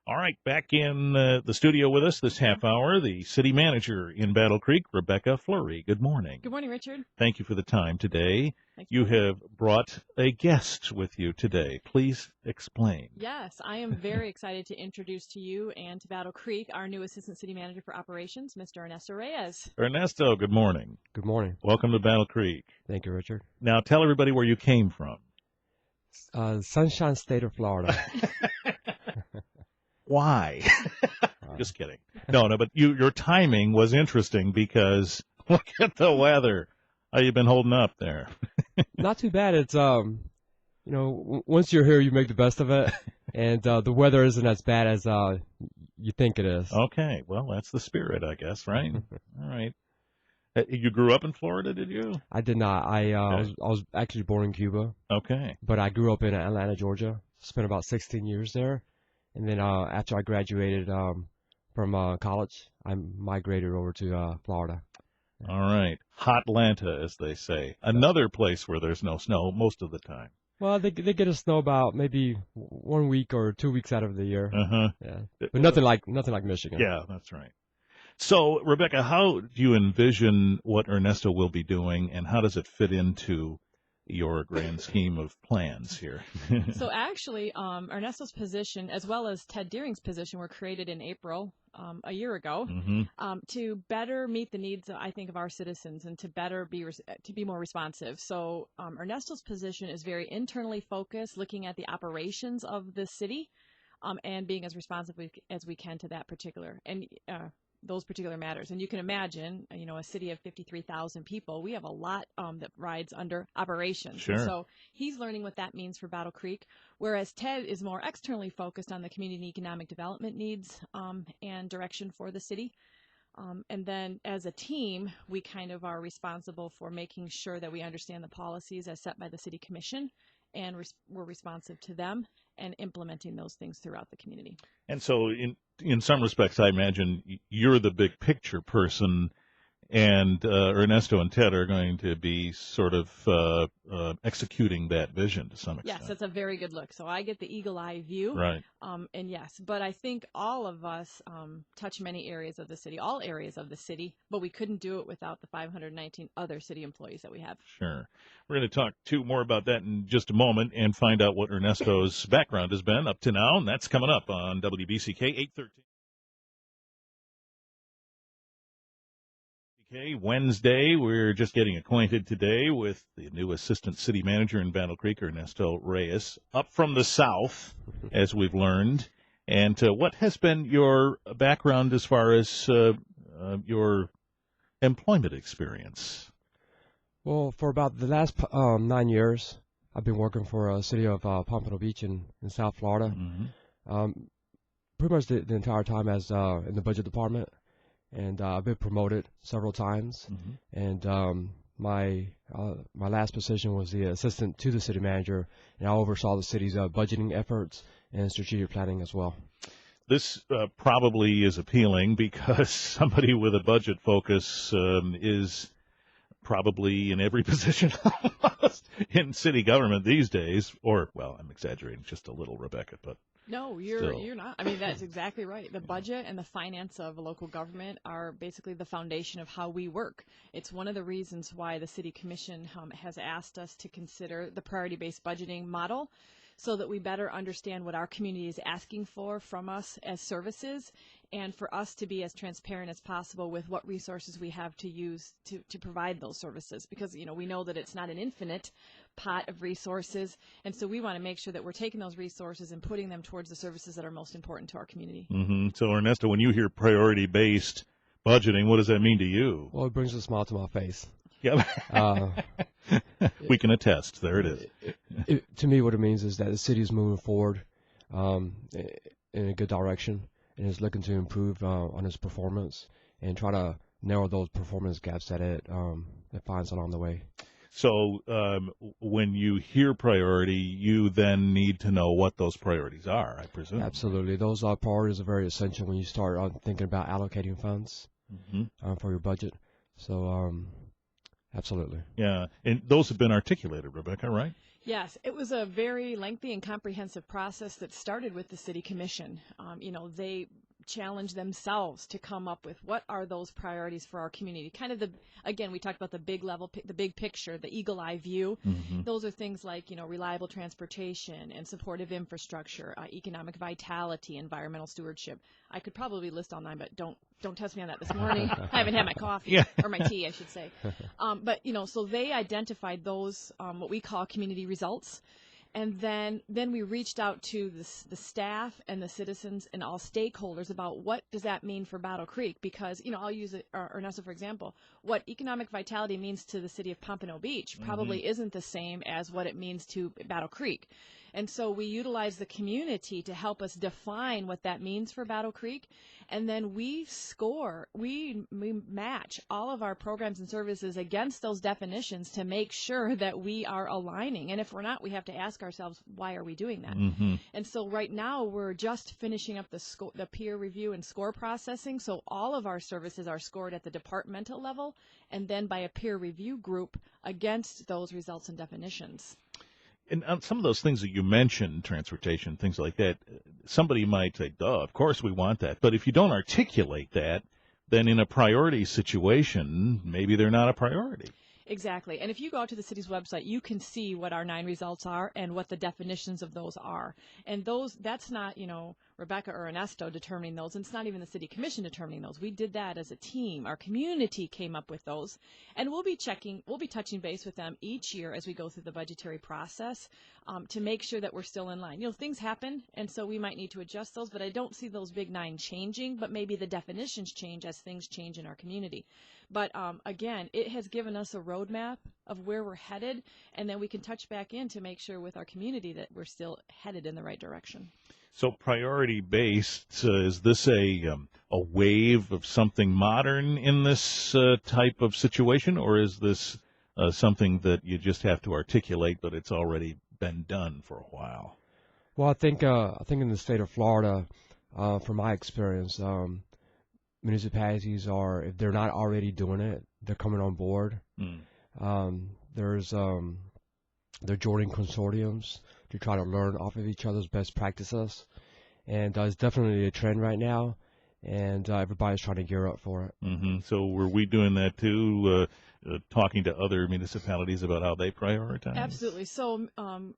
All right, back in the studio with us this half hour, the city manager in Battle Creek, Rebecca Fleury. Good morning. Good morning, Richard. Thank you for the time today. Thank You have brought a guest with you today. Please explain. Yes, I am very excited to introduce to you and to Battle Creek our new Assistant City Manager for Operations, Mr. Ernesto Reyes. Ernesto, good morning. Good morning. Welcome to Battle Creek. Thank you, Richard. Now, tell everybody where you came from. Sunshine State of Florida. Why? Just kidding. No, but your timing was interesting because look at the weather. How you been holding up there? Not too bad. It's once you're here, you make the best of it, and the weather isn't as bad as you think it is. Okay, well that's the spirit, I guess, right? All right. You grew up in Florida, did you? I did not. I was actually born in Cuba. Okay. But I grew up in Atlanta, Georgia. Spent about 16 years there. And then after I graduated from college, I migrated over to Florida. All right. Hotlanta, as they say. Another place where there's no snow most of the time. Well, they get us snow about maybe 1 week or 2 weeks out of the year. Uh-huh. Yeah. But nothing like Michigan. Yeah, that's right. So, Rebecca, how do you envision what Ernesto will be doing, and how does it fit into your grand scheme of plans here? So actually, Ernesto's position, as well as Ted Deering's position, were created in April a year ago to better meet the needs, I think, of our citizens and to better be more responsive. So Ernesto's position is very internally focused, looking at the operations of the city and being as responsive as we can to that particular those particular matters. And you can imagine, a city of 53,000 people, we have a lot that rides under operations. Sure. So he's learning what that means for Battle Creek, whereas Ted is more externally focused on the community and economic development needs and direction for the city. And then as a team, we kind of are responsible for making sure that we understand the policies as set by the city commission, and we're responsive to them and implementing those things throughout the community. And so in some respects, I imagine you're the big picture person, and Ernesto and Ted are going to be sort of executing that vision to some extent. Yes, that's a very good look. So I get the eagle eye view. Right. And yes, but I think all of us touch many areas of the city, all areas of the city, but we couldn't do it without the 519 other city employees that we have. Sure. We're going to talk more about that in just a moment and find out what Ernesto's background has been up to now, and that's coming up on WBCK 813. Okay, Wednesday, we're just getting acquainted today with the new assistant city manager in Battle Creek, Ernesto Reyes, up from the south, as we've learned. And what has been your background as far as your employment experience? Well, for about the last 9 years, I've been working for a city of Pompano Beach in South Florida. Mm-hmm. Pretty much the entire time as in the budget department. And I've been promoted several times. Mm-hmm. And my last position was the assistant to the city manager, and I oversaw the city's budgeting efforts and strategic planning as well. This probably is appealing because somebody with a budget focus is probably in every position almost in city government these days. Or, well, I'm exaggerating just a little, Rebecca, but. No, you're not. I mean, that's exactly right. The budget and the finance of a local government are basically the foundation of how we work. It's one of the reasons why the City Commission has asked us to consider the priority-based budgeting model so that we better understand what our community is asking for from us as services, and for us to be as transparent as possible with what resources we have to use to provide those services. Because, we know that it's not an infinite pot of resources, and so we want to make sure that we're taking those resources and putting them towards the services that are most important to our community. Mm-hmm. So, Ernesto, when you hear priority-based budgeting, what does that mean to you? Well, it brings a smile to my face. Yeah. We can attest. There it is. To me, what it means is that the city is moving forward in a good direction and is looking to improve on its performance and try to narrow those performance gaps that it finds along the way. So when you hear priority, you then need to know what those priorities are, I presume. Absolutely. Those priorities are very essential when you start thinking about allocating funds for your budget. So absolutely. Yeah, and those have been articulated, Rebecca, right? Yes, it was a very lengthy and comprehensive process that started with the City Commission. They challenged themselves to come up with what are those priorities for our community. Kind of again, we talked about the big level, the big picture, the eagle eye view. Mm-hmm. Those are things like, reliable transportation and supportive infrastructure, economic vitality, environmental stewardship. I could probably list all 9, but don't test me on that this morning. I haven't had my coffee, or my tea, I should say. But so they identified those, what we call community results. And then we reached out to the staff and the citizens and all stakeholders about what does that mean for Battle Creek, because, I'll use Ernesto, for example. What economic vitality means to the city of Pompano Beach probably isn't the same as what it means to Battle Creek. And so we utilize the community to help us define what that means for Battle Creek. And then we match all of our programs and services against those definitions to make sure that we are aligning. And if we're not, we have to ask ourselves, why are we doing that? Mm-hmm. And so right now we're just finishing up the peer review and score processing. So all of our services are scored at the departmental level and then by a peer review group against those results and definitions. And on some of those things that you mentioned, transportation, things like that, somebody might say, duh, of course we want that. But if you don't articulate that, then in a priority situation, maybe they're not a priority. Exactly. And if you go out to the city's website, you can see what our 9 results are and what the definitions of those are. And that's not, Rebecca or Ernesto determining those, and it's not even the City Commission determining those. We did that as a team. Our community came up with those. And we'll be touching base with them each year as we go through the budgetary process to make sure that we're still in line. Things happen, and so we might need to adjust those, but I don't see those big 9 changing, but maybe the definitions change as things change in our community. But again, it has given us a roadmap of where we're headed, and then we can touch back in to make sure with our community that we're still headed in the right direction. So priority-based, is this a wave of something modern in this type of situation, or is this something that you just have to articulate, but it's already been done for a while? Well, I think in the state of Florida, from my experience, municipalities are, if they're not already doing it, they're coming on board. They're joining consortiums to try to learn off of each other's best practices, and it's definitely a trend right now, and everybody's trying to gear up for it. Mm-hmm. So were we doing that too, talking to other municipalities about how they prioritize? Absolutely. So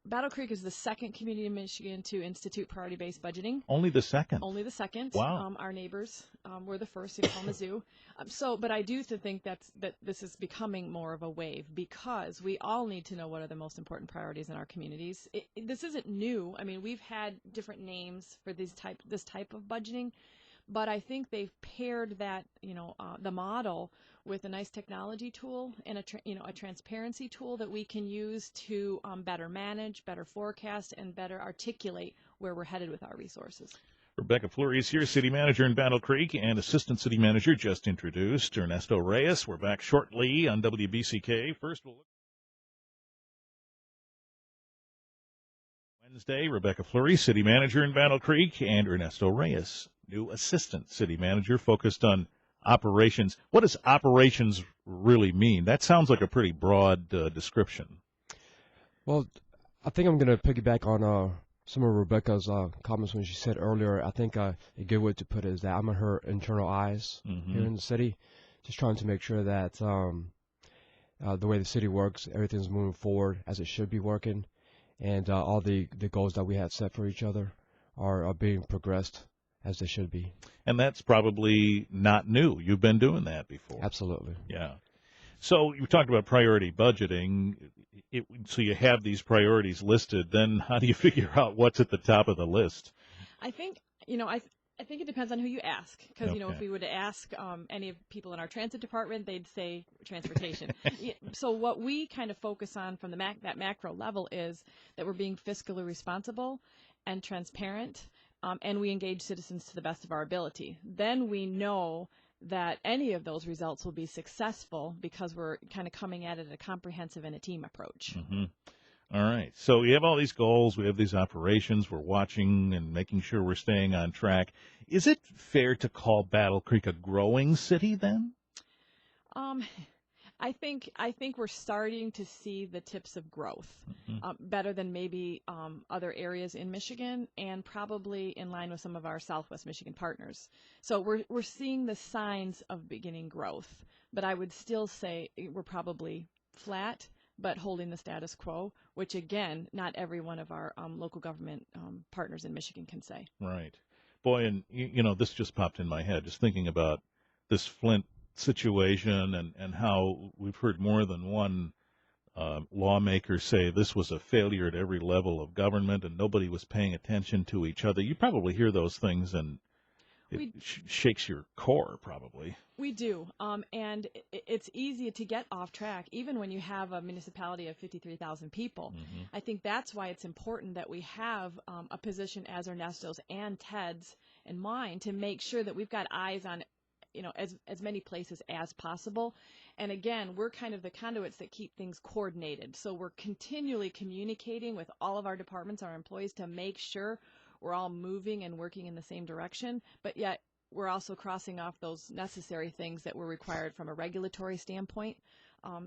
Battle Creek is the second community in Michigan to institute priority-based budgeting. Only the second? Only the second. Wow. Our neighbors were the first in Kalamazoo. But I do think that this is becoming more of a wave, because we all need to know what are the most important priorities in our communities. This isn't new. I mean, we've had different names for this type of budgeting, but I think they've paired that, the model with a nice technology tool and a transparency tool that we can use to better manage, better forecast, and better articulate where we're headed with our resources. Rebecca Fleury is here, City Manager in Battle Creek, and Assistant City Manager just introduced, Ernesto Reyes. We're back shortly on WBCK. First, we'll look Wednesday, Rebecca Fleury, City Manager in Battle Creek, and Ernesto Reyes, new Assistant City Manager, focused on operations. What does operations really mean? That sounds like a pretty broad description. Well, I think I'm going to piggyback on some of Rebecca's comments when she said earlier. I think a good way to put it is that I'm on her internal eyes here in the city, just trying to make sure that the way the city works, everything's moving forward as it should be working, and all the goals that we had set for each other are being progressed as they should be. And that's probably not new. You've been doing that before. Absolutely. Yeah. So you talked about priority budgeting. So you have these priorities listed. Then how do you figure out what's at the top of the list? I think, I think it depends on who you ask, because, if we were to ask any of people in our transit department, they'd say transportation. So what we kind of focus on from that macro level is that we're being fiscally responsible and transparent, and we engage citizens to the best of our ability. Then we know that any of those results will be successful because we're kind of coming at it in a comprehensive and a team approach. Mm-hmm. All right. So we have all these goals. We have these operations. We're watching and making sure we're staying on track. Is it fair to call Battle Creek a growing city then? I think we're starting to see the tips of growth, better than maybe other areas in Michigan, and probably in line with some of our Southwest Michigan partners. So we're seeing the signs of beginning growth, but I would still say we're probably flat, but holding the status quo, which again, not every one of our local government partners in Michigan can say. Right. Boy, and you know, this just popped in my head, just thinking about this Flint situation and how we've heard more than one lawmaker say this was a failure at every level of government and nobody was paying attention to each other. You probably hear those things and it shakes your core, probably. We do, and it's easy to get off track, even when you have a municipality of 53,000 people. I think that's why it's important that we have a position as Ernesto's and Ted's and mine to make sure that we've got eyes on, you know, as many places as possible. And again, we're kind of the conduits that keep things coordinated. So we're continually communicating with all of our departments, our employees, to make sure we're all moving and working in the same direction, but yet we're also crossing off those necessary things that were required from a regulatory standpoint,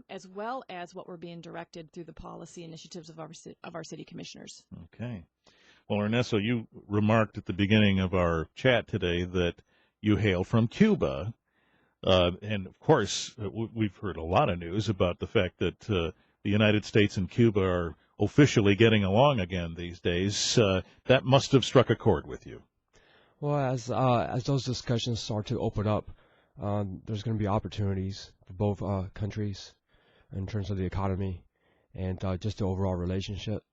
as well as what we're being directed through the policy initiatives of our city commissioners. Okay. Well, Ernesto, you remarked at the beginning of our chat today that you hail from Cuba. And, of course, we've heard a lot of news about the fact that the United States and Cuba are officially getting along again these days. That must have struck a chord with you. Well, as those discussions start to open up, there's going to be opportunities for both countries in terms of the economy and just the overall relationship.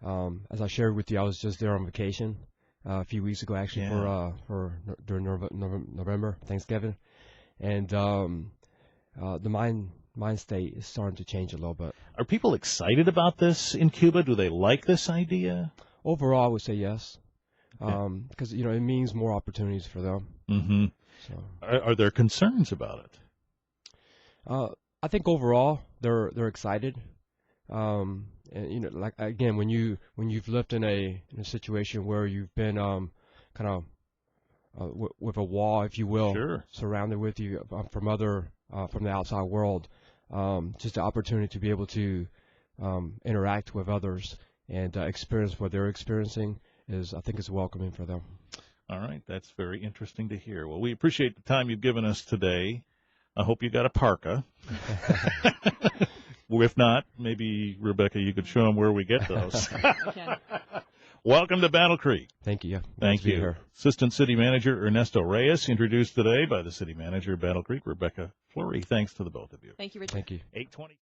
As I shared with you, I was just there on vacation a few weeks ago, actually, for during November, Thanksgiving, and the mind state is starting to change a little bit. Are people excited about this in Cuba? Do they like this idea? Overall, I would say yes. Because, you know, it means more opportunities for them. So, are there concerns about it? I think overall they're excited. And you know, like again, when you've lived in a situation where you've been kind of with a wall, if you will, surrounded with you from the outside world, just the opportunity to be able to interact with others and experience what they're experiencing I think is welcoming for them. All right, that's very interesting to hear. Well, we appreciate the time you've given us today. I hope you got a parka. If not, maybe, Rebecca, you could show them where we get those. Welcome to Battle Creek. Thank you. Thank you. Here. Assistant City Manager Ernesto Reyes, introduced today by the City Manager of Battle Creek, Rebecca Fleury. Thanks to the both of you. Thank you, Richard. Thank you. 8:20.